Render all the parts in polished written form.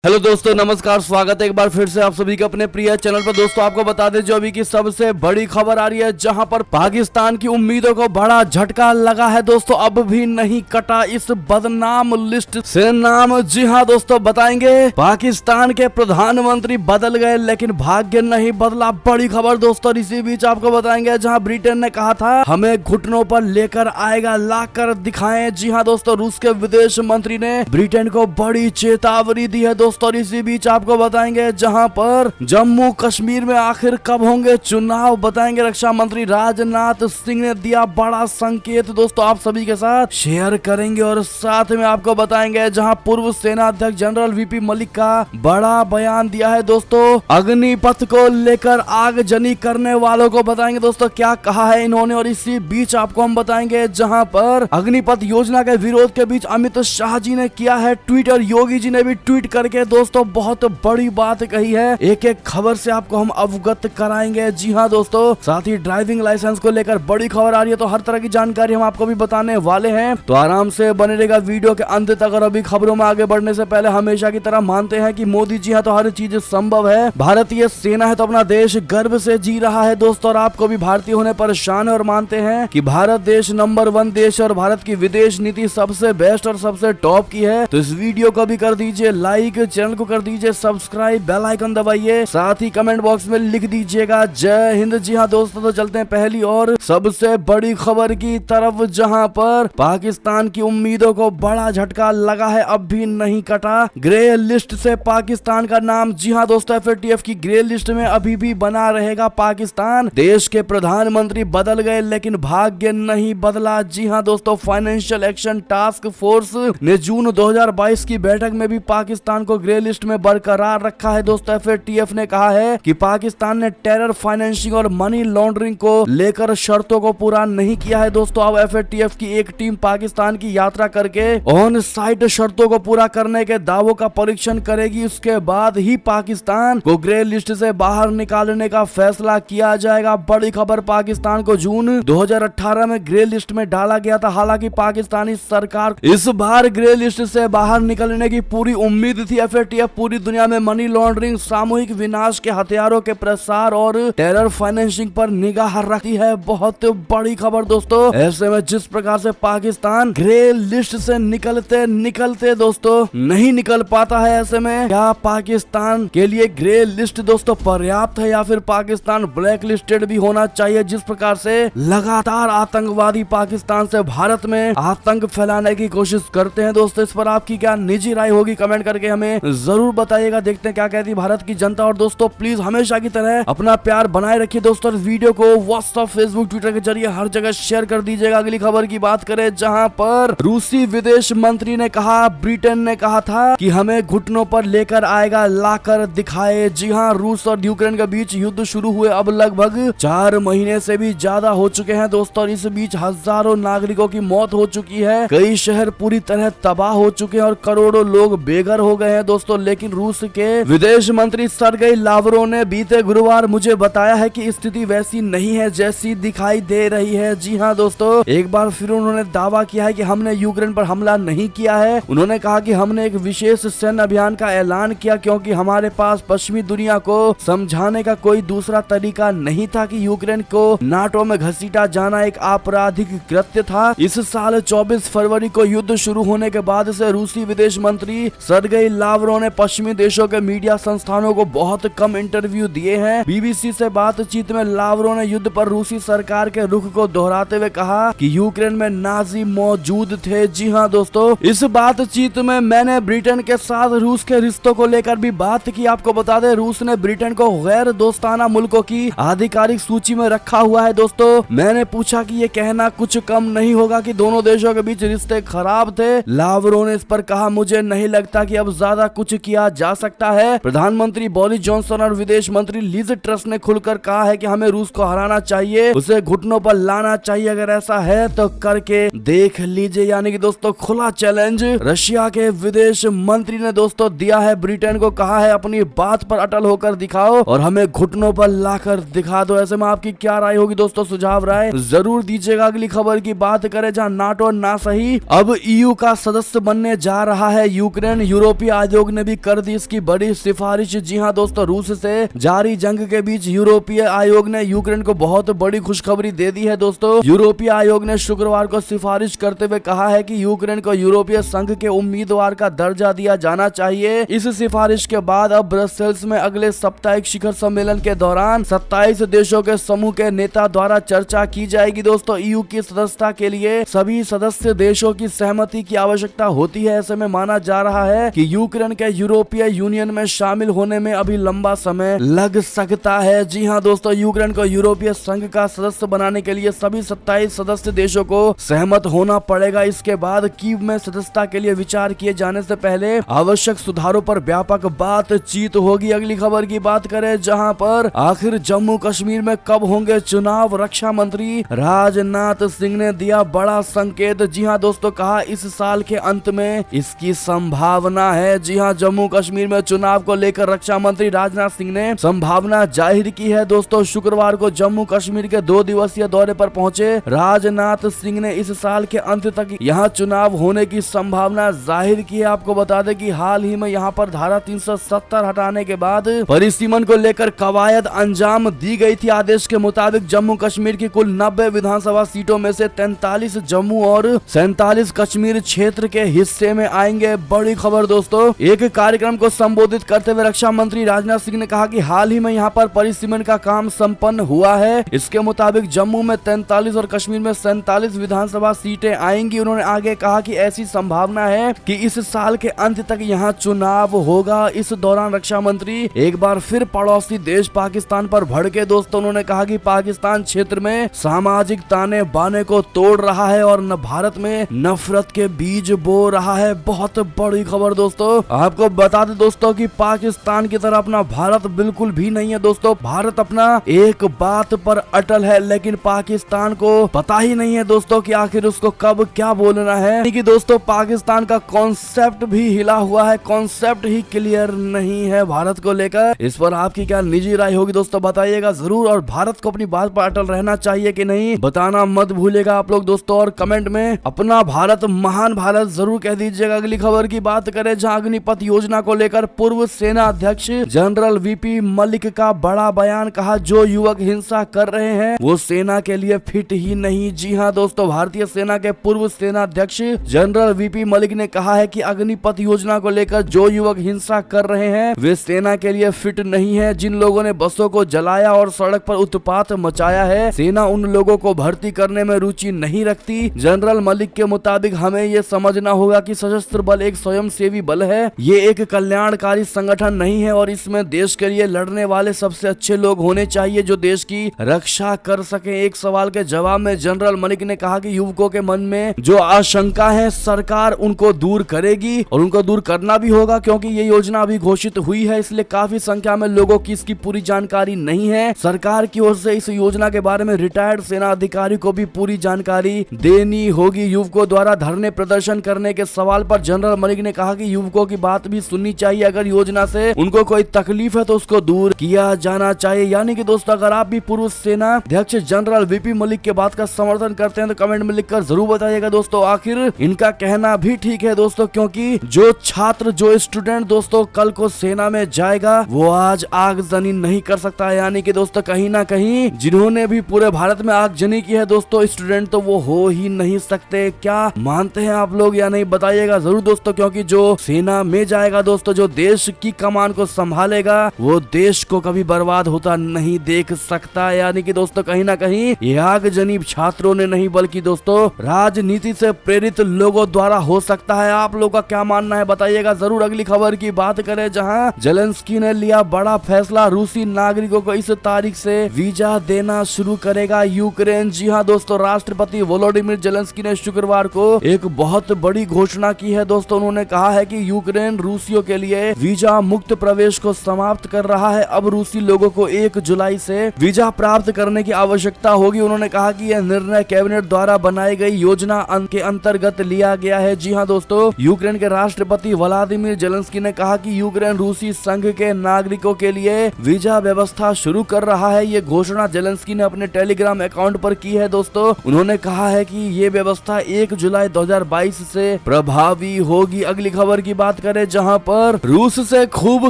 Hello दोस्तों, नमस्कार। स्वागत है एक बार फिर से आप सभी के अपने प्रिय चैनल पर। दोस्तों आपको बता दें जो अभी की सबसे बड़ी खबर आ रही है, जहां पर पाकिस्तान की उम्मीदों को बड़ा झटका लगा है। दोस्तों अब भी नहीं कटा इस बदनाम लिस्ट से नाम। जी हां दोस्तों, बताएंगे पाकिस्तान के प्रधानमंत्री बदल गए लेकिन भाग्य नहीं बदला। बड़ी खबर दोस्तों। इसी बीच आपको बताएंगे जहां ब्रिटेन ने कहा था हमें घुटनों पर लेकर आएगा, लाकर दिखाएं। जी हाँ दोस्तों, रूस के विदेश मंत्री ने ब्रिटेन को बड़ी चेतावनी दी है दोस्तों। और इसी बीच आपको बताएंगे जहां पर जम्मू कश्मीर में आखिर कब होंगे चुनाव, बताएंगे। रक्षा मंत्री राजनाथ सिंह ने दिया बड़ा संकेत दोस्तों, आप सभी के साथ शेयर करेंगे। और साथ में आपको बताएंगे जहां पूर्व सेना अध्यक्ष जनरल वीपी मलिक का बड़ा बयान दिया है दोस्तों, अग्निपथ को लेकर आगजनी करने वालों को बताएंगे दोस्तों क्या कहा है इन्होंने। और इसी बीच आपको हम बताएंगे जहां पर अग्निपथ योजना के विरोध के बीच अमित शाह जी ने किया है ट्वीट, और योगी जी ने भी ट्वीट करके दोस्तों बहुत बड़ी बात कही है। एक एक खबर से आपको हम अवगत कराएंगे। जी हाँ दोस्तों, साथ ही ड्राइविंग लाइसेंस को लेकर बड़ी खबर आ रही है, तो हर तरह की जानकारी हम आपको भी बताने वाले हैं, तो आराम से बने रहेगा वीडियो के अंत तक। और अभी खबरों में आगे बढ़ने से पहले हमेशा की तरह मानते हैं कि मोदी जी हाँ तो हर चीज संभव है। भारतीय सेना है तो अपना देश गर्व से जी रहा है दोस्तों, और आपको भी भारतीय होने पर शान है। और मानते हैं कि भारत देश नंबर 1 देश और भारत की विदेश नीति सबसे बेस्ट और सबसे टॉप की है। तो इस वीडियो को भी कर दीजिए लाइक, चैनल को कर दीजिए सब्सक्राइब, बेल आइकन दबाइए, साथ ही कमेंट बॉक्स में लिख दीजिएगा जय हिंद। जी हाँ दोस्तों, तो चलते हैं पहली और सबसे बड़ी खबर की तरफ, जहां पर पाकिस्तान की उम्मीदों को बड़ा झटका लगा है, अब भी नहीं कटा ग्रे लिस्ट से पाकिस्तान का नाम। जी हाँ दोस्तों, FATF की ग्रे लिस्ट में अभी भी बना रहेगा पाकिस्तान। देश के प्रधानमंत्री बदल गए लेकिन भाग्य नहीं बदला। जी हाँ दोस्तों, फाइनेंशियल एक्शन टास्क फोर्स ने जून 2022 की बैठक में भी पाकिस्तान को ग्रे लिस्ट में बरकरार रखा है दोस्तों। FATF ने कहा है कि पाकिस्तान ने टेरर फाइनेंसिंग और मनी लॉन्ड्रिंग को लेकर शर्तों को पूरा नहीं किया है दोस्तों। अब FATF की एक टीम पाकिस्तान की यात्रा करके ऑन साइट शर्तों को पूरा करने के दावों का परीक्षण करेगी। उसके बाद ही पाकिस्तान को ग्रे लिस्ट से बाहर निकालने का फैसला किया जाएगा। बड़ी खबर, पाकिस्तान को जून 2018 में ग्रे लिस्ट में डाला गया था। हालांकि पाकिस्तानी सरकार इस बार ग्रे लिस्ट से बाहर निकलने की पूरी उम्मीद थी। FATF पूरी दुनिया में मनी लॉन्ड्रिंग, सामूहिक विनाश के हथियारों के प्रसार और टेरर फाइनेंसिंग पर निगाह रखती है। बहुत बड़ी खबर दोस्तों। ऐसे में जिस प्रकार से पाकिस्तान ग्रे लिस्ट से निकलते दोस्तों नहीं निकल पाता है, ऐसे में क्या पाकिस्तान के लिए ग्रे लिस्ट दोस्तों पर्याप्त है या फिर पाकिस्तान ब्लैक लिस्टेड भी होना चाहिए? जिस प्रकार से लगातार आतंकवादी पाकिस्तान से भारत में आतंक फैलाने की कोशिश करते हैं दोस्तों, इस पर आपकी क्या निजी राय होगी कमेंट करके हमें जरूर बताइएगा। देखते हैं क्या कहती भारत की जनता। और दोस्तों प्लीज हमेशा की तरह अपना प्यार बनाए रखिए दोस्तों, इस वीडियो को व्हाट्सएप, फेसबुक, ट्विटर के जरिए हर जगह शेयर कर दीजिएगा। अगली खबर की बात करें, जहां पर रूसी विदेश मंत्री ने कहा ब्रिटेन ने कहा था कि हमें घुटनों पर लेकर आएगा, लाकर दिखाए। जी हाँ, रूस और यूक्रेन के बीच युद्ध शुरू हुए अब लगभग 4 महीने से भी ज्यादा हो चुके हैं दोस्तों, और इस बीच हजारों नागरिकों की मौत हो चुकी है। कई शहर पूरी तरह तबाह हो चुके हैं और करोड़ों लोग बेघर हो गए हैं दोस्तों। लेकिन रूस के विदेश मंत्री सर्गेई लावरोव ने बीते गुरुवार मुझे बताया है कि स्थिति वैसी नहीं है जैसी दिखाई दे रही है। जी हाँ दोस्तों, एक बार फिर उन्होंने दावा किया है कि हमने यूक्रेन पर हमला नहीं किया है। उन्होंने कहा कि हमने एक विशेष सैन्य अभियान का ऐलान किया क्योंकि हमारे पास पश्चिमी दुनिया को समझाने का कोई दूसरा तरीका नहीं था कि यूक्रेन को नाटो में घसीटा जाना एक आपराधिक कृत्य था। इस साल 24 फरवरी को युद्ध शुरू होने के बाद से रूसी विदेश मंत्री सर्गेई लावरोव ने पश्चिमी देशों के मीडिया संस्थानों को बहुत कम इंटरव्यू दिए हैं। BBC से बातचीत में लावरोव ने युद्ध पर रूसी सरकार के रुख को दोहराते हुए कहा कि यूक्रेन में नाजी मौजूद थे। जी हाँ दोस्तों, इस बातचीत में मैंने ब्रिटेन के साथ रूस के रिश्तों को लेकर भी बात की। आपको बता दें रूस ने ब्रिटेन को गैर दोस्ताना मुल्कों की आधिकारिक सूची में रखा हुआ है दोस्तों। मैंने पूछा कि ये कहना कुछ कम नहीं होगा कि दोनों देशों के बीच रिश्ते खराब थे। लावरोव ने इस पर कहा, मुझे नहीं लगता कि अब ज्यादा कुछ किया जा सकता है। प्रधानमंत्री बोरिस जॉनसन और विदेश मंत्री लिज ट्रस ने खुलकर कहा है कि हमें रूस को हराना चाहिए, उसे घुटनों पर लाना चाहिए। अगर ऐसा है तो करके देख लीजिए। यानी कि दोस्तों खुला चैलेंज रशिया के विदेश मंत्री ने दोस्तों दिया है ब्रिटेन को, कहा है अपनी बात पर अटल होकर दिखाओ और हमें घुटनों पर लाकर दिखा दो। ऐसे में आपकी क्या राय होगी दोस्तों, सुझाव राय जरूर दीजिएगा। अगली खबर की बात करें, जहां नाटो ना सही अब EU का सदस्य बनने जा रहा है यूक्रेन। यूरोपीय आयोग ने भी कर दी इसकी बड़ी सिफारिश। जी हाँ दोस्तों, रूस से जारी जंग के बीच यूरोपीय आयोग ने यूक्रेन को बहुत बड़ी खुशखबरी दे दी है दोस्तों। यूरोपीय आयोग ने शुक्रवार को सिफारिश करते हुए कहा है कि यूक्रेन को यूरोपीय संघ के उम्मीदवार का दर्जा दिया जाना चाहिए। इस सिफारिश के बाद अब ब्रसेल्स में अगले साप्ताहिक शिखर सम्मेलन के दौरान 27 देशों के समूह के नेता द्वारा चर्चा की जाएगी। दोस्तों, ईयू की सदस्यता के लिए सभी सदस्य देशों की सहमति की आवश्यकता होती है। ऐसे में माना जा रहा है कि यूक्रेन के यूरोपीय यूनियन में शामिल होने में अभी लंबा समय लग सकता है। जी हाँ दोस्तों, यूक्रेन को यूरोपीय संघ का सदस्य बनाने के लिए सभी 27 सदस्य देशों को सहमत होना पड़ेगा। इसके बाद कीव में सदस्यता के लिए विचार किए जाने से पहले आवश्यक सुधारों पर व्यापक बातचीत होगी। अगली खबर की बात करें, जहां पर आखिर जम्मू कश्मीर में कब होंगे चुनाव, रक्षा मंत्री राजनाथ सिंह ने दिया बड़ा संकेत। जी हाँ दोस्तों, कहा इस साल के अंत में इसकी संभावना है। जी हाँ, जम्मू कश्मीर में चुनाव को लेकर रक्षा मंत्री राजनाथ सिंह ने संभावना जाहिर की है। दोस्तों, शुक्रवार को जम्मू कश्मीर के 2 दिवसीय दौरे पर पहुंचे राजनाथ सिंह ने इस साल के अंत तक यहां चुनाव होने की संभावना जाहिर की है। आपको बता दें कि हाल ही में यहां पर धारा 370 हटाने के बाद परिसीमन को लेकर कवायद अंजाम दी गई थी। आदेश के मुताबिक जम्मू कश्मीर की कुल 90 विधानसभा सीटों में से 43 जम्मू और 47 कश्मीर क्षेत्र के हिस्से में आएंगे। बड़ी खबर दोस्तों, एक कार्यक्रम को संबोधित करते हुए रक्षा मंत्री राजनाथ सिंह ने कहा कि हाल ही में यहां पर परिसीमन का काम संपन्न हुआ है। इसके मुताबिक जम्मू में 43 और कश्मीर में 47 विधानसभा सीटें आएंगी। उन्होंने आगे कहा कि ऐसी संभावना है कि इस साल के अंत तक यहां चुनाव होगा। इस दौरान रक्षा मंत्री एक बार फिर पड़ोसी देश पाकिस्तान पर भड़के। दोस्तों, उन्होंने कहा कि पाकिस्तान क्षेत्र में सामाजिक ताने बाने को तोड़ रहा है और न भारत में नफरत के बीज बो रहा है। बहुत बड़ी खबर दोस्तों, आपको बता दें दोस्तों कि पाकिस्तान की तरह अपना भारत बिल्कुल भी नहीं है। दोस्तों, भारत अपना एक बात पर अटल है, लेकिन पाकिस्तान को पता ही नहीं है दोस्तों कि आखिर उसको कब क्या बोलना है। कि दोस्तों, पाकिस्तान का कॉन्सेप्ट भी हिला हुआ है, कॉन्सेप्ट ही क्लियर नहीं है भारत को लेकर। इस पर आपकी क्या निजी राय होगी दोस्तों, बताइएगा जरूर। और भारत को अपनी बात पर अटल रहना चाहिए कि नहीं, बताना मत भूलिएगा आप लोग दोस्तों। और कमेंट में अपना भारत महान भारत जरूर कह दीजिएगा। अगली खबर की बात करें, जहां अग्निपथ योजना को लेकर पूर्व सेना अध्यक्ष जनरल वीपी मलिक का बड़ा बयान। कहा जो युवक हिंसा कर रहे हैं वो सेना के लिए फिट ही नहीं। जी हाँ दोस्तों, भारतीय सेना के पूर्व सेना अध्यक्ष जनरल वीपी मलिक ने कहा है कि अग्निपथ योजना को लेकर जो युवक हिंसा कर रहे हैं वे सेना के लिए फिट नहीं है। जिन लोगों ने बसों को जलाया और सड़क पर उत्पात मचाया है, सेना उन लोगों को भर्ती करने में रुचि नहीं रखती। जनरल मलिक के मुताबिक हमें ये समझना होगा कि सशस्त्र बल एक स्वयंसेवी बल है, ये एक कल्याणकारी संगठन नहीं है और इसमें देश के लिए लड़ने वाले सबसे अच्छे लोग होने चाहिए जो देश की रक्षा कर सके। एक सवाल के जवाब में जनरल मलिक ने कहा कि युवकों के मन में जो आशंका है सरकार उनको दूर करेगी और उनको दूर करना भी होगा, क्योंकि ये योजना अभी घोषित हुई है, इसलिए काफी संख्या में लोगों की इसकी पूरी जानकारी नहीं है। सरकार की ओर से इस योजना के बारे में रिटायर्ड सेना अधिकारी को भी पूरी जानकारी देनी होगी। युवकों द्वारा धरने प्रदर्शन करने के सवाल पर जनरल मलिक ने कहा कि युवकों की बात भी सुननी चाहिए। अगर योजना से उनको कोई तकलीफ है तो उसको दूर किया जाना चाहिए। यानी कि दोस्तों, अगर आप भी पूर्व सेना अध्यक्ष जनरल वीपी मलिक के बात का समर्थन करते हैं तो कमेंट में लिखकर जरूर बताइएगा दोस्तों। आखिर इनका कहना भी ठीक है दोस्तों, क्योंकि जो छात्र जो स्टूडेंट दोस्तों कल को सेना में जाएगा वो आज आगजनी नहीं कर सकता। यानी कि दोस्तों, कहीं ना कहीं जिन्होंने भी पूरे भारत में आगजनी की है दोस्तों स्टूडेंट, तो वो हो ही नहीं सकते। क्या मानते हैं आप लोग या नहीं, बताइएगा जरूर दोस्तों, क्योंकि जो सेना में जाएगा दोस्तों, जो देश की कमान को संभालेगा वो देश को कभी बर्बाद होता नहीं देख सकता। यानी कि दोस्तों, कहीं ना कहीं ये आगजनी छात्रों ने नहीं बल्कि दोस्तों राजनीति से प्रेरित लोगों द्वारा हो सकता है। आप लोगों का क्या मानना है बताइएगा जरूर। अगली खबर की बात करें, जहां जेलेंस्की ने लिया बड़ा फैसला, रूसी नागरिकों को इस तारीख से वीजा देना शुरू करेगा यूक्रेन। जी हां दोस्तों, राष्ट्रपति वोलोडिमिर जेलेंस्की ने शुक्रवार को एक बहुत बड़ी घोषणा की है दोस्तों। उन्होंने कहा है कि यूक्रेन रूसियों के लिए वीजा मुक्त प्रवेश को समाप्त कर रहा है। अब रूसी लोगों को 1 जुलाई से वीजा प्राप्त करने की आवश्यकता होगी। उन्होंने कहा कि यह निर्णय कैबिनेट द्वारा बनाई गई योजना के अंतर्गत लिया गया है। जी हां दोस्तों, यूक्रेन के राष्ट्रपति व्लादिमीर जेलेंस्की ने कहा कि यूक्रेन रूसी संघ के नागरिकों के लिए वीजा व्यवस्था शुरू कर रहा है। ये घोषणा जेलेंस्की ने अपने टेलीग्राम अकाउंट पर की है दोस्तों। उन्होंने कहा है कि ये व्यवस्था 1 जुलाई 2022 से प्रभावी होगी। अगली खबर की बात करें, जहां पर रूस से खूब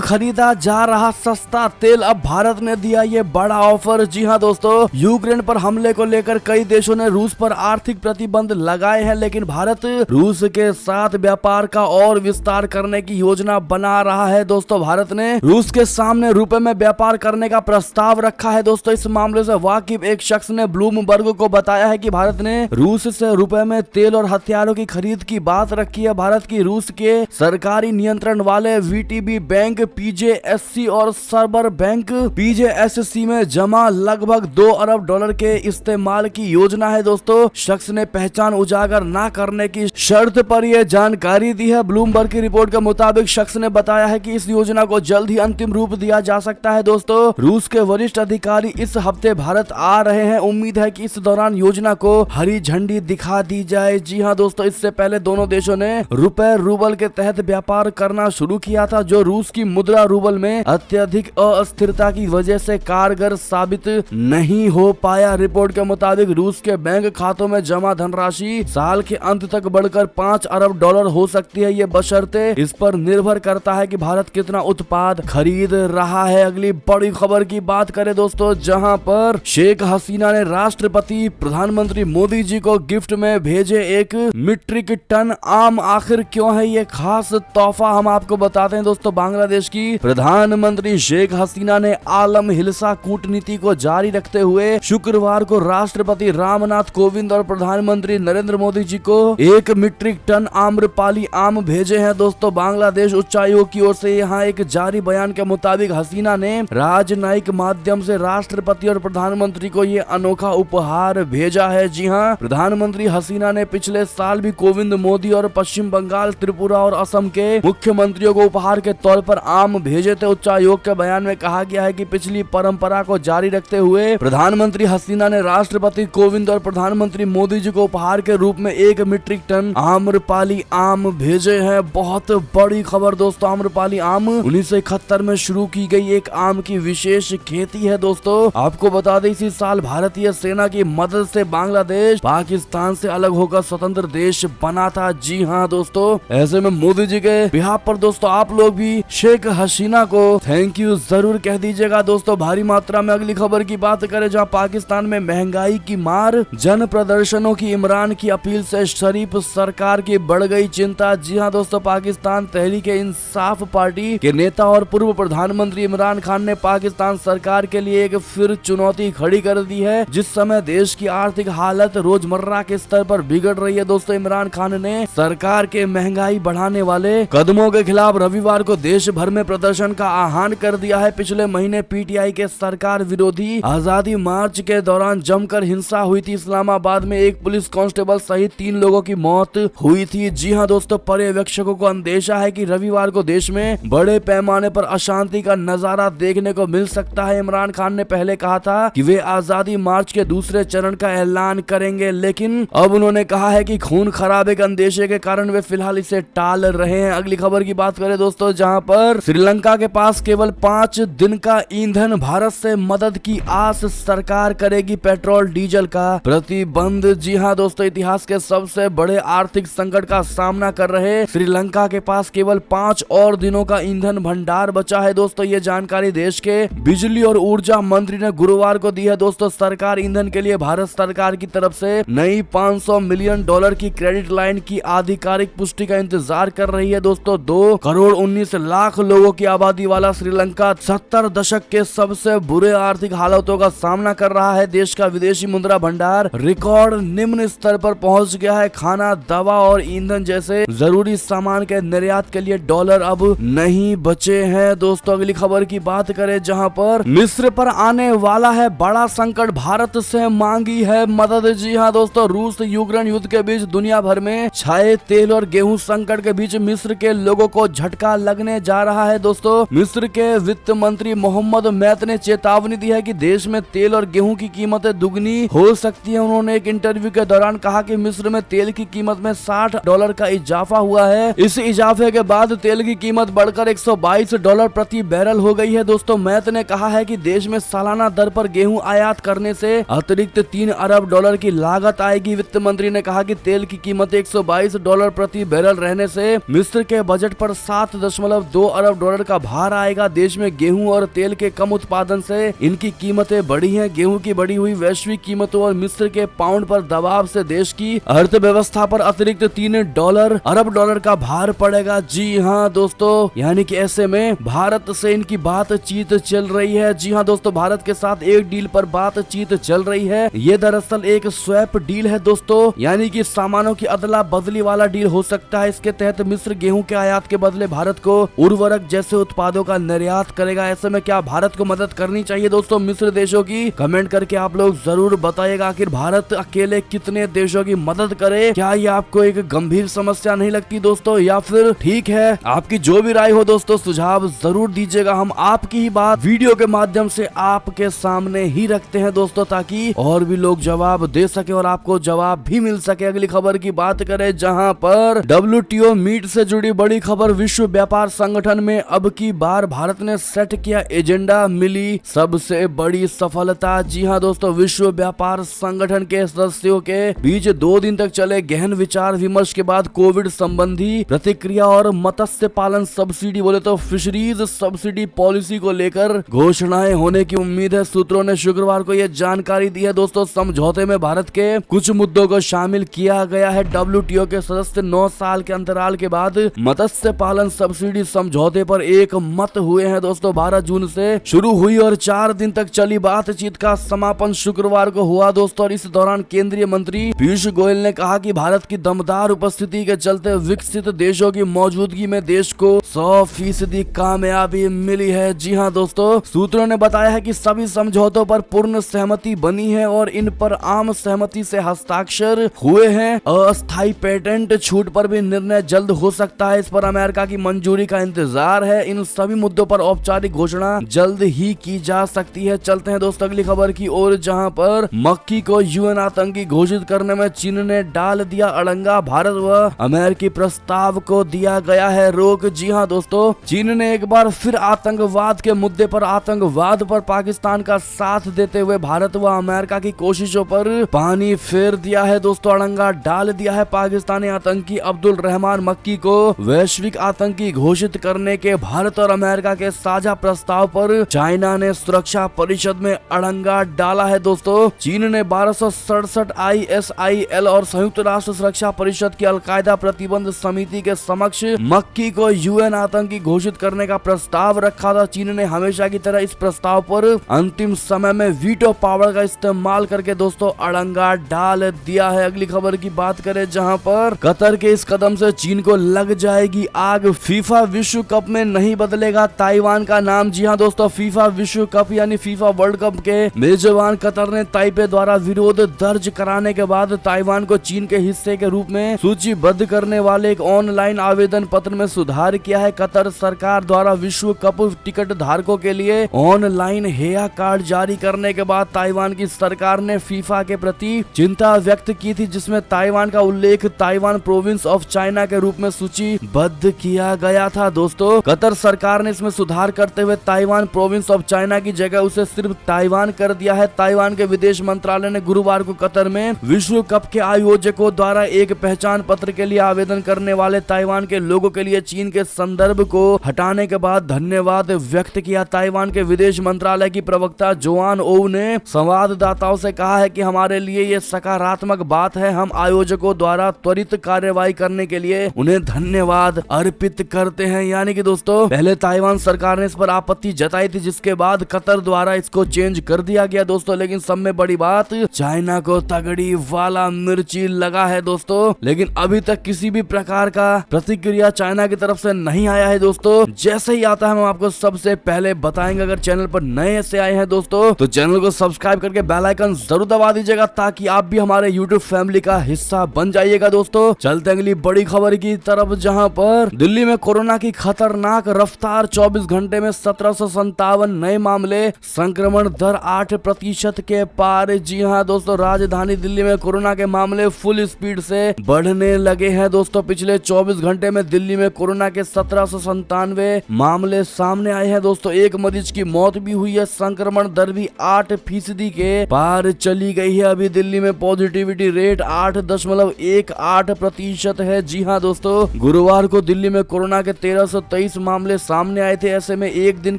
खरीदा जा रहा सस्ता तेल, अब भारत ने दिया ये बड़ा ऑफर। जी हां दोस्तों, यूक्रेन पर हमले को लेकर कई देशों ने रूस पर आर्थिक प्रतिबंध लगाए हैं, लेकिन भारत रूस के साथ व्यापार का और विस्तार करने की योजना बना रहा है। दोस्तों, भारत ने रूस के सामने रुपए में व्यापार करने का प्रस्ताव रखा है। दोस्तों, इस मामले से वाकिफ एक शख्स ने ब्लूमबर्ग को बताया है कि भारत ने रूस से रुपए में तेल और हथियारों की खरीद की बात रखी है। भारत की रूस के सरकारी नियंत्रण वाले वीटीबी बैंक, पीजेएससी और सर्बर बैंक पीजेएससी में जमा लगभग 2 अरब डॉलर के इस्तेमाल की योजना है। दोस्तों, शख्स ने पहचान उजागर ना करने की शर्त पर यह जानकारी दी है। ब्लूमबर्ग की रिपोर्ट के मुताबिक शख्स ने बताया है कि इस योजना को जल्द ही अंतिम रूप दिया जा सकता है। दोस्तों, रूस के वरिष्ठ अधिकारी इस हफ्ते भारत आ रहे हैं। उम्मीद है कि इस दौरान योजना को हरी झंडी दिखा दी जाए। जी हां दोस्तों, इससे पहले दोनों देशों ने रुपए रूबल के तहत व्यापार करना शुरू किया था, जो रूस की मुद्रा रूबल में अत्यधिक अस्थिरता की वजह से कारगर साबित नहीं हो पाया। रिपोर्ट के मुताबिक रूस के बैंक खातों में जमा धनराशि साल के अंत तक बढ़कर 5 अरब डॉलर हो सकती है। ये बशर्ते इस पर निर्भर करता है कि भारत कितना उत्पाद खरीद रहा है। अगली बड़ी खबर की बात करें दोस्तों, जहां पर शेख हसीना ने राष्ट्रपति प्रधानमंत्री मोदी जी को गिफ्ट में भेजे 1 मीट्रिक टन आम। आखिर क्यों है ये खास तोहफा, हम आपको बताते हैं। दोस्तों, बांग्लादेश की प्रधानमंत्री शेख हसीना ने आलम हिल्सा कूटनीति को जारी रखते हुए शुक्रवार को राष्ट्रपति रामनाथ कोविंद और प्रधानमंत्री नरेंद्र मोदी जी को 1 मीट्रिक टन आम्रपाली आम भेजे हैं। दोस्तों, बांग्लादेश उच्चायोग की ओर से यहाँ एक जारी बयान के मुताबिक हसीना ने राजनयिक माध्यम से राष्ट्रपति और प्रधानमंत्री को ये अनोखा उपहार भेजा है। जी हाँ, प्रधानमंत्री हसीना ने पिछले साल भी कोविंद, मोदी और पश्चिम बंगाल, त्रिपुरा और असम के मुख्यमंत्रियों को उपहार के तौर पर आम भेजे थे। उच्चायोग के बयान में कहा गया है कि पिछली परंपरा को जारी रखते हुए प्रधानमंत्री हसीना ने राष्ट्रपति कोविंद और प्रधानमंत्री मोदी जी को उपहार के रूप में 1 मीट्रिक टन आम्रपाली आम भेजे हैं। बहुत बड़ी खबर दोस्तों, आम्रपाली आम 1971 में शुरू की गई एक आम की विशेष खेती है। दोस्तों, आपको बता दें, इसी साल भारतीय सेना की मदद से बांग्लादेश पाकिस्तान से अलग होकर स्वतंत्र देश बना था। जी हाँ दोस्तों, ऐसे में मोदी जी के बिहाफ पर दोस्तों आप लोग भी शेख हसीना को थैंक यू जरूर कह दीजिएगा। दोस्तों, भारी मात्रा में अगली खबर की बात करें, जहां पाकिस्तान में महंगाई की मार, जन प्रदर्शनों की इमरान की अपील से शरीफ सरकार की बढ़ गई चिंता। जी हां दोस्तों, पाकिस्तान तहरीक-ए-इंसाफ पार्टी के नेता और पूर्व प्रधानमंत्री इमरान खान ने पाकिस्तान सरकार के लिए एक फिर चुनौती खड़ी कर दी है। जिस समय देश की आर्थिक हालत रोजमर्रा के स्तर पर बिगड़ रही है, दोस्तों इमरान खान ने सरकार के महंगाई बढ़ाने वाले कदमों के खिलाफ रविवार को देश भर में प्रदर्शन का आह्वान कर दिया है। पिछले महीने पीटीआई के सरकार विरोधी आजादी मार्च के दौरान जमकर हिंसा हुई थी। इस्लामाबाद में एक पुलिस कांस्टेबल सहित 3 लोगों की मौत हुई थी। जी हां दोस्तों, पर्यवेक्षकों को अंदेशा है कि रविवार को देश में बड़े पैमाने पर अशांति का नजारा देखने को मिल सकता है। इमरान खान ने पहले कहा था कि वे आजादी मार्च के दूसरे चरण का ऐलान करेंगे, लेकिन अब उन्होंने कहा है कि खून खराबे के अंदेशे के कारण वे फिलहाल इसे टाल रहे हैं। अगली खबर की बात करें दोस्तों, जहां पर श्रीलंका के पास केवल 5 दिन का ईंधन, भारत से मदद की आस, सरकार करेगी पेट्रोल डीजल का प्रतिबंध। जी हां दोस्तों, इतिहास के सबसे बड़े आर्थिक संकट का सामना कर रहे श्रीलंका के पास केवल 5 और दिनों का ईंधन भंडार बचा है। दोस्तों, ये जानकारी देश के बिजली और ऊर्जा मंत्री ने गुरुवार को दी है। दोस्तों, सरकार ईंधन के लिए भारत सरकार की तरफ से नई $500 मिलियन की क्रेडिट लाइन की आधिकारिक पुष्टि का इंतजार कर रही है। दोस्तों, 2 करोड़ 19 लाख लोगों की आबादी वाला श्रीलंका 70 दशक के सबसे बुरे आर्थिक हालातों का सामना कर रहा है। देश का विदेशी मुद्रा भंडार रिकॉर्ड निम्न स्तर पर पहुंच गया है। खाना, दवा और ईंधन जैसे जरूरी सामान के निर्यात के लिए डॉलर अब नहीं बचे हैं। दोस्तों, अगली खबर की बात करें, जहां पर मिस्र पर आने वाला है बड़ा संकट, भारत से मांगी है मदद। जी हां दोस्तों, रूस यूक्रेन युद्ध के बीच दुनिया भर में छाए तेल और गेहूं संकट के बीच मिस्र के लोगों को झटका लगने जा रहा है। दोस्तों, मिस्र के वित्त मंत्री मोहम्मद मैत ने चेतावनी दी है कि देश में तेल और गेहूं की कीमतें दुगनी हो सकती है। उन्होंने एक इंटरव्यू के दौरान कहा कि मिस्र में तेल की कीमत में $60 का इजाफा हुआ है। इस इजाफे के बाद तेल की कीमत बढ़कर $122 प्रति बैरल हो गई है। दोस्तों, मैत ने कहा है कि देश में सालाना दर पर गेहूं आयात करने से अतिरिक्त $3 अरब की लागत आएगी। वित्त मंत्री ने कहा कि तेल की कीमत $122 प्रति बैरल रहने से मिस्र के बजट पर 7.2 अरब डॉलर का भार आएगा। देश में गेहूं और तेल के कम उत्पादन से इनकी कीमतें बढ़ी हैं। गेहूं की बढ़ी हुई वैश्विक कीमतों और मिस्र के पाउंड पर दबाव से देश की अर्थव्यवस्था पर अतिरिक्त 3 अरब डॉलर का भार पड़ेगा। जी हाँ दोस्तों, यानी कि ऐसे में भारत से इनकी बातचीत चल रही है। जी हाँ दोस्तों, भारत के साथ एक डील पर बातचीत चल रही है। ये दरअसल एक स्वैप डील है दोस्तों, यानी कि सामानों की अदला बदली वाला डील हो सकता है। इसके तहत मिस्र गेहूं के आयात के बदले भारत को उर्वरक जैसे उत्पादों का निर्यात करेगा। ऐसे में क्या भारत को मदद करनी चाहिए दोस्तों मिस्र देशों की? कमेंट करके आप लोग जरूर बताइएगा। आखिर भारत अकेले कितने देशों की मदद करे? क्या ये आपको एक गंभीर समस्या नहीं लगती दोस्तों, या फिर ठीक है? आपकी जो भी राय हो दोस्तों, सुझाव जरूर दीजिएगा। हम आपकी ही बात वीडियो के माध्यम से आपके सामने ही रखते हैं दोस्तों, ताकि और भी लोग जवाब दे सके और आपको जवाब भी मिल सके। अगली खबर की बात करें, जहां पर WTO मीट से जुड़ी बड़ी खबर। विश्व व्यापार संगठन में अब की बार भारत ने सेट किया एजेंडा, मिली सबसे बड़ी सफलता। जी हाँ दोस्तों, विश्व व्यापार संगठन के सदस्यों के बीच 2 दिन तक चले गहन विचार विमर्श के बाद कोविड संबंधी प्रतिक्रिया और मत्स्य पालन सब्सिडी, बोले तो फिशरीज सब्सिडी पॉलिसी को लेकर घोषणाएं होने की उम्मीद है। सूत्रों ने शुक्रवार को यह जानकारी दी है दोस्तों। समझौते में भारत के कुछ मुद्दों को शामिल किया गया है। WTO के सदस्य 9 साल के अंतराल के बाद मत्स्य पालन सब्सिडी समझौते पर एक मत हुए हैं दोस्तों। 12 जून से शुरू हुई और 4 दिन तक चली बातचीत का समापन शुक्रवार को हुआ दोस्तों। और इस दौरान केंद्रीय मंत्री पीयूष गोयल ने कहा कि भारत की दमदार उपस्थिति के चलते विकसित देशों की मौजूदगी में देश को 100% कामयाबी मिली है। जी हाँ दोस्तों, सूत्रों ने बताया है कि सभी समझौतों पर पूर्ण सहमति बनी है और इन पर आम सहमति से हस्ताक्षर हुए हैं। अस्थायी पेटेंट छूट पर भी निर्णय जल्द हो सकता है। इस पर अमेरिका की मंजूरी का इंतजार है। इन सभी मुद्दों पर औपचारिक घोषणा जल्द ही की जा सकती है। चलते हैं दोस्तों अगली खबर की ओर, जहां पर मक्की को UN आतंकी घोषित करने में चीन ने डाल दिया अड़ंगा। भारत व अमेरिकी प्रस्ताव को दिया गया है रोक। जी हाँ दोस्तों, चीन ने एक बार फिर आतंकवाद के मुद्दे पर आतंकवाद पर पाकिस्तान का साथ देते हुए भारत व अमेरिका की कोशिशों पर पानी फेर दिया है दोस्तों। अड़ंगा डाल दिया है। पाकिस्तानी आतंकी अब्दुल रहमान मक्की को वैश्विक आतंकी घोषित करने के भारत और अमेरिका के साझा प्रस्ताव पर चाइना ने सुरक्षा परिषद में अड़ंगा डाला है दोस्तों। चीन ने 1267 ISIL और संयुक्त राष्ट्र सुरक्षा परिषद की अलकायदा प्रतिबंध समिति के समक्ष मक्की को UN आतंकी घोषित करने का प्रस्ताव रखा था। चीन ने हमेशा की तरह इस प्रस्ताव पर अंतिम समय में वीटो पावर का इस्तेमाल करके दोस्तों अड़ंगा डाल दिया है। अगली खबर की बात करें, जहां पर कतर के इस कदम से चीन को लग जाएगी आग। फीफा विश्व कप में नहीं बदलेगा ताइवान का नाम। जी हाँ दोस्तों, फीफा विश्व कप यानी फीफा वर्ल्ड कप के मेजबान कतर ने ताइपे द्वारा विरोध दर्ज कराने के बाद ताइवान को चीन के हिस्से के रूप में सूचीबद्ध करने वाले एक ऑनलाइन आवेदन पत्र में सुधार किया है। कतर सरकार द्वारा विश्व कप टिकट धारकों के लिए ऑनलाइन हेया कार्ड जारी करने के बाद ताइवान की सरकार ने फीफा के प्रति चिंता व्यक्त की थी, जिसमें ताइवान का उल्लेख ताइवान प्रोविंस ऑफ चाइना के रूप में सूचीबद्ध किया गया था दोस्तों। कतर सरकार ने इसमें सुधार करते हुए ताइवान प्रोविंस ऑफ चाइना की जगह उसे सिर्फ ताइवान कर दिया है। ताइवान के विदेश मंत्रालय ने गुरुवार को कतर में विश्व कप के आयोजकों द्वारा एक पहचान पत्र के लिए आवेदन करने वाले ताइवान के लोगों के लिए चीन के संदर्भ को हटाने के बाद धन्यवाद व्यक्त किया। ताइवान के विदेश मंत्रालय की प्रवक्ता जोआन ओउ ने संवाददाताओं से कहा है कि हमारे लिए ये सकारात्मक बात है। हम आयोजकों द्वारा त्वरित कार्यवाही करने के लिए उन्हें धन्यवाद अर्पित करते हैं। यानी कि दोस्तों पहले ताइवान सरकार ने इस पर आपत्ति जताई थी, जिसके बाद कतर द्वारा इसको चेंज कर दिया गया दोस्तों। लेकिन सब में बड़ी बात, चाइना को तगड़ी वाला मिर्ची लगा है दोस्तों। लेकिन अभी तक किसी भी प्रकार का प्रतिक्रिया चाइना की तरफ से नहीं आया है दोस्तों। जैसे ही आता है हम आपको सबसे पहले बताएंगे। अगर चैनल पर नए से आए हैं दोस्तों तो चैनल को सब्सक्राइब करके बेल आइकन जरूर दबा दीजिएगा, ताकि आप भी हमारे YouTube फैमिली का हिस्सा बन जाइएगा दोस्तों। चलते अगली बड़ी खबर की तरफ, जहां पर दिल्ली में कोरोना की खतरनाक रफ्तार। 24 घंटे में 1757 नए मामले, संक्रमण दर 8% के पार। जी हां दोस्तों, राजधानी दिल्ली में कोरोना के मामले फुल स्पीड से बढ़ने लगे हैं दोस्तों। पिछले 24 घंटे में दिल्ली में कोरोना के 1797 मामले सामने आए हैं दोस्तों। एक मरीज की मौत भी हुई है। संक्रमण दर भी 8% के पार चली गई है। अभी दिल्ली में पॉजिटिविटी रेट 8.18% है। जी हाँ दोस्तों, गुरुवार को दिल्ली में कोरोना के 1323 मामले सामने आए थे। ऐसे में एक दिन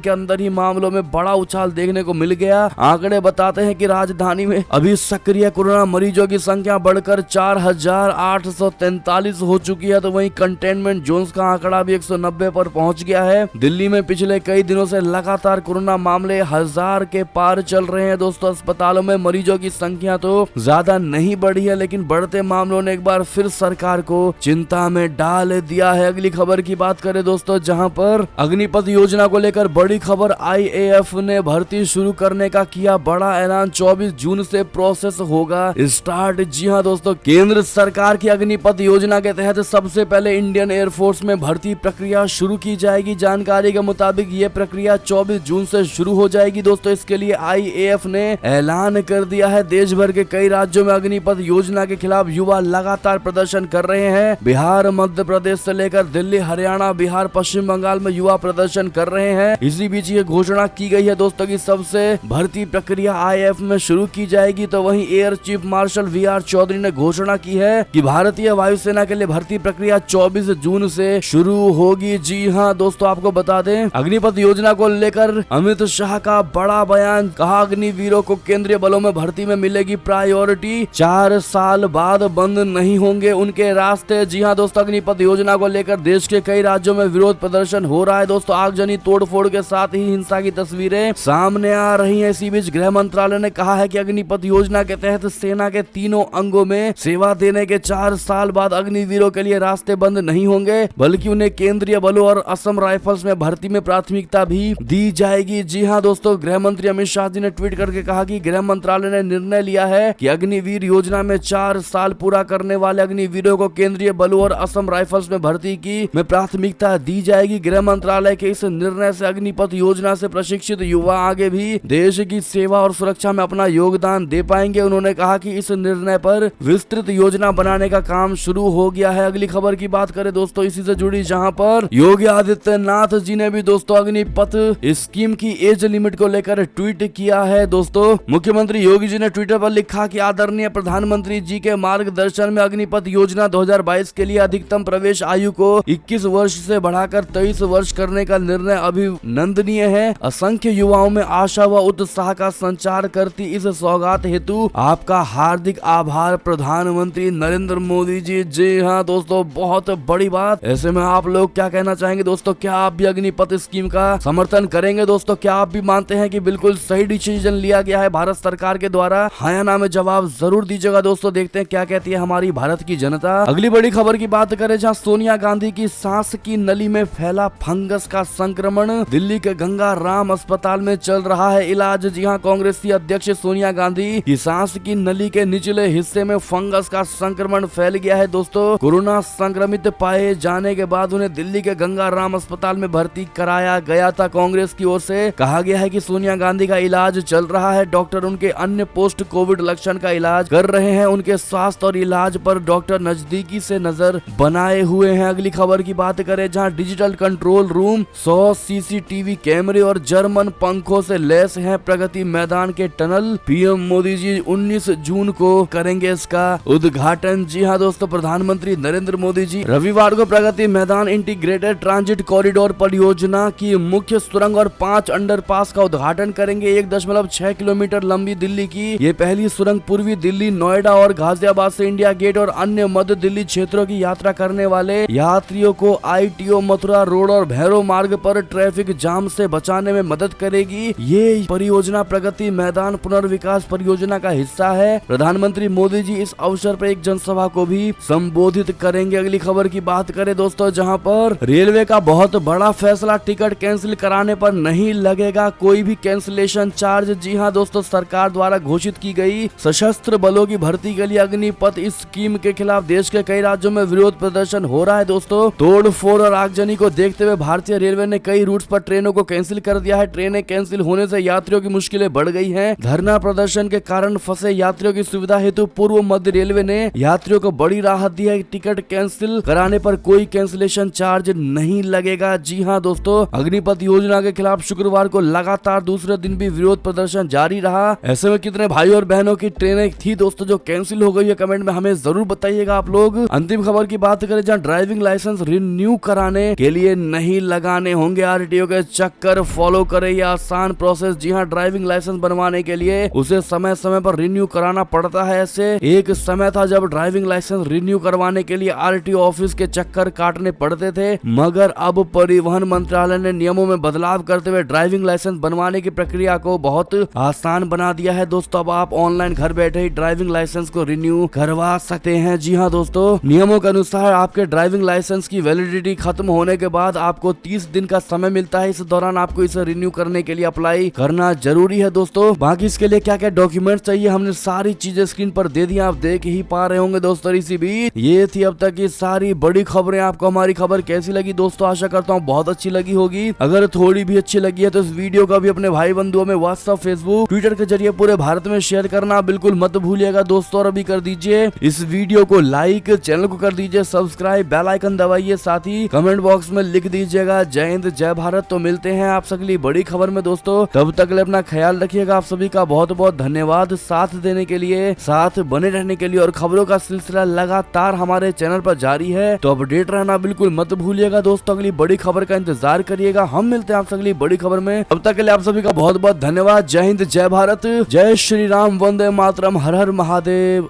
के अंदर ही मामलों में बड़ा उछाल देखने को मिल गया। आंकड़े बताते हैं कि राजधानी में अभी सक्रिय कोरोना मरीजों की संख्या बढ़कर 4843 हो चुकी है, तो वहीं कंटेनमेंट जोन्स का आंकड़ा भी 190 पर पहुंच गया है। दिल्ली में पिछले कई दिनों से लगातार कोरोना मामले 1000 के पार चल रहे हैं। दोस्तों, अस्पतालों में मरीजों की संख्या तो ज्यादा नहीं बढ़ी है, लेकिन बढ़ते मामलों ने एक बार फिर सरकार को चिंता में डाल दिया है। अगली खबर की बात करें दोस्तों, जहां पर अग्निपथ योजना को लेकर बड़ी खबर, आईएएफ ने भर्ती शुरू करने का किया बड़ा ऐलान। 24 जून से प्रोसेस होगा स्टार्ट। जी हां दोस्तों, केंद्र सरकार की अग्निपथ योजना के तहत सबसे पहले इंडियन एयरफोर्स में भर्ती प्रक्रिया शुरू की जाएगी। जानकारी के मुताबिक ये प्रक्रिया 24 जून से शुरू हो जाएगी। दोस्तों, इसके लिए आईएएफ ने ऐलान कर दिया है। देश भर के कई राज्यों में अग्निपथ योजना के खिलाफ युवा लगातार प्रदर्शन कर रहे हैं। बिहार, मध्य प्रदेश से लेकर दिल्ली, हरियाणा, बिहार, पश्चिम बंगाल में युवा प्रदर्शन कर रहे हैं। इसी बीच ये घोषणा की गई है दोस्तों की सबसे भर्ती प्रक्रिया आईएएफ में शुरू की जाएगी। तो वहीं air chief marshal VR Chaudhari ने घोषणा की है कि भारतीय वायुसेना के लिए भर्ती प्रक्रिया 24 जून से शुरू होगी। जी हाँ दोस्तों, आपको बता दें, अग्निपथ योजना को लेकर अमित शाह का बड़ा बयान। कहा, अग्निवीरों को केंद्रीय बलों में भर्ती में मिलेगी प्रायोरिटी। 4 साल बाद बंद नहीं होंगे उनके रास्ते। जी हाँ दोस्तों, अग्निपथ योजना को लेकर देश के कई राज्यों में विरोध प्रदर्शन हो रहा है। दोस्तों, आगजनी, तोड़फोड़ के साथ ही हिंसा की तस्वीरें सामने आ रही हैं। इसी बीच गृह मंत्रालय ने कहा है कि अग्निपथ योजना के तहत सेना के तीनों अंगों में सेवा देने के 4 साल बाद अग्निवीरों के लिए रास्ते बंद नहीं होंगे, बल्कि उन्हें केंद्रीय बलों और असम राइफल्स में भर्ती में प्राथमिकता भी दी जाएगी। जी हाँ दोस्तों, गृह मंत्री अमित शाह जी ने ट्वीट करके कहा कि गृह मंत्रालय ने निर्णय लिया है कि अग्निवीर योजना में 4 साल पूरा करने वाले अग्निवीरों को केंद्रीय बलों और असम राइफल्स में भर्ती की में प्राथमिकता दी जाएगी। गृह मंत्रालय के इस निर्णय से अग्निपथ योजना से प्रशिक्षित युवा आगे भी देश की सेवा और सुरक्षा में अपना योगदान दे पाएंगे। उन्होंने कहा कि इस निर्णय पर विस्तृत योजना बनाने का काम शुरू हो गया है। अगली खबर की बात करें दोस्तों इसी से जुड़ी, जहां पर योगी आदित्यनाथ जी ने भी दोस्तों अग्निपथ स्कीम की एज लिमिट को लेकर ट्वीट किया है। दोस्तों, मुख्यमंत्री योगी जी ने ट्विटर पर लिखा कि आदरणीय प्रधानमंत्री जी के मार्गदर्शन में अग्निपथ योजना 2022 के लिए अधिकतम प्रवेश आयु को 21 वर्ष से बढ़ाकर 23 वर्ष करने का निर्णय अभिनंदनीय है। असंख्य युवाओं में आशा व उत्साह का संचार करती इस सौगात हेतु आपका हार्दिक आभार प्रधानमंत्री नरेंद्र मोदी जी। जी हाँ दोस्तों, बहुत बड़ी बात। ऐसे में आप लोग क्या कहना चाहेंगे दोस्तों? क्या आप भी अग्निपथ स्कीम का समर्थन करेंगे दोस्तों? क्या आप भी मानते हैं कि बिल्कुल सही डिसीजन लिया गया है भारत सरकार के द्वारा? हाँ या ना में जवाब जरूर दीजिएगा दोस्तों। देखते हैं क्या कहती है हमारी भारत की जनता। अगली बड़ी खबर की बात करें, जहां सोनिया गांधी की सांस की नली में फैला फंगस का संक्रमण। दिल्ली के गंगा राम अस्पताल में चल रहा है इलाज। जी हां, कांग्रेसी अध्यक्ष सोनिया गांधी की सांस की नली के निचले हिस्से में फंगस का संक्रमण फैल गया है दोस्तों। कोरोना संक्रमित पाए जाने के बाद उन्हें दिल्ली के गंगा राम अस्पताल में भर्ती कराया गया था। कांग्रेस की ओर से कहा गया है कि सोनिया गांधी का इलाज चल रहा है। डॉक्टर उनके अन्य पोस्ट कोविड लक्षण का इलाज कर रहे हैं। उनके स्वास्थ्य और इलाज पर डॉक्टर नजदीकी से नजर बनाए हुए हैं। अगली खबर की बात करें, जहां डिजिटल कंट्रोल रूम, 100 सीसीटीवी कैमरे और जर्मन पंखों से लैस है प्रगति मैदान के टनल। पीएम मोदी जी 19 जून को करेंगे इसका उद्घाटन। जी हां दोस्तों, प्रधानमंत्री नरेंद्र मोदी जी रविवार को Pragati Maidan integrated transit corridor परियोजना की मुख्य सुरंग और 5 अंडरपास का उद्घाटन करेंगे। 1.6 किलोमीटर लंबी दिल्ली की ये पहली सुरंग पूर्वी दिल्ली, नोएडा और गाजियाबाद से इंडिया गेट और अन्य मध्य दिल्ली क्षेत्रों की यात्रा करने वाले यात्रियों को आईटीओ, मथुरा रोड और भैरव मार्ग पर ट्रैफिक जाम से बचाने में मदद करेगी। ये परियोजना प्रगति मैदान पुनर्विकास परियोजना का हिस्सा है। प्रधानमंत्री मोदी जी इस अवसर पर एक जनसभा को भी संबोधित करेंगे। अगली खबर की बात करें दोस्तों, जहां पर रेलवे का बहुत बड़ा फैसला, टिकट कैंसिल कराने पर नहीं लगेगा कोई भी कैंसिलेशन चार्ज। जी हां दोस्तों, सरकार द्वारा घोषित की गई सशस्त्र बलों की भर्ती के लिए अग्निपथ स्कीम के खिलाफ देश के कई राज्यों में विरोध प्रदर्शन हो रहा है दोस्तों। तोड़फोड़ और आगजनी को देखते हुए भारतीय रेलवे ने कई रूट्स पर ट्रेनों को कैंसिल कर दिया है। ट्रेनें कैंसिल होने से यात्रियों की मुश्किलें बढ़ गई हैं। धरना प्रदर्शन के कारण फंसे यात्रियों की सुविधा हेतु पूर्व मध्य रेलवे ने यात्रियों को बड़ी राहत दी है। टिकट कैंसिल कराने पर कोई कैंसिलेशन चार्ज नहीं लगेगा। जी हाँ दोस्तों, अग्निपथ योजना के खिलाफ शुक्रवार को लगातार दूसरे दिन भी विरोध प्रदर्शन जारी रहा। ऐसे में कितने भाई और बहनों की ट्रेनें थी दोस्तों जो कैंसिल हो गई है, कमेंट में हमें जरूर बताइएगा आप लोग। अंतिम खबर की बात करें, जहाँ जहां ड्राइविंग लाइसेंस रिन्यू कराने के लिए नहीं लगाने होंगे आरटीओ के चक्कर। फॉलो करें ये आसान प्रोसेस। जी हाँ, ड्राइविंग लाइसेंस बनवाने के लिए उसे समय समय पर रिन्यू कराना पड़ता है। ऐसे एक समय था जब ड्राइविंग लाइसेंस रिन्यू करवाने के लिए आरटीओ ऑफिस के चक्कर काटने पड़ते थे, मगर अब परिवहन मंत्रालय ने नियमों में बदलाव करते हुए ड्राइविंग लाइसेंस बनवाने की प्रक्रिया को बहुत आसान बना दिया है। दोस्तों, अब आप ऑनलाइन घर बैठे ही ड्राइविंग लाइसेंस को रिन्यू करवा सकते हैं। जी हाँ दोस्तों, नियमों के अनुसार आपके ड्राइविंग लाइसेंस की वैलिडिटी खत्म होने के बाद आपको 30 दिन का समय मिलता है। इस दौरान आपको इसे रिन्यू करने के लिए अप्लाई करना जरूरी है। दोस्तों, बाकी इसके लिए क्या क्या डॉक्यूमेंट चाहिए हमने सारी चीजें स्क्रीन पर दे दी, आप देख ही पा रहे होंगे। दोस्तों, इसी बीच ये थी अब तक की सारी बड़ी खबरें। आपको हमारी खबर कैसी लगी दोस्तों? आशा करता हूँ बहुत अच्छी लगी होगी। अगर थोड़ी भी अच्छी लगी है तो इस वीडियो को भी अपने भाई बंधुओं में व्हाट्सएप, फेसबुक, ट्विटर के जरिए पूरे भारत में शेयर करना बिल्कुल मत भूलिएगा दोस्तों। और अभी कर दीजिए इस वीडियो को लाइक, चैनल को कर दीजिए सब्सक्राइब, बेल आइकन दबाइए, साथ ही कमेंट बॉक्स में लिख दीजिएगा जय हिंद जय भारत। तो मिलते हैं आप अगली बड़ी खबर में दोस्तों, तब तक के लिए अपना ख्याल रखिएगा। आप सभी का बहुत बहुत धन्यवाद साथ देने के लिए, साथ बने रहने के लिए। और खबरों का सिलसिला लगातार हमारे चैनल पर जारी है, तो अपडेट रहना बिल्कुल मत भूलिएगा दोस्तों। अगली बड़ी खबर का इंतजार करिएगा। हम मिलते हैं आपसे अगली बड़ी खबर में, तब तक के लिए आप सभी का बहुत बहुत धन्यवाद। जय हिंद जय भारत, जय श्री राम, वंदे मातरम, हर हर महादेव।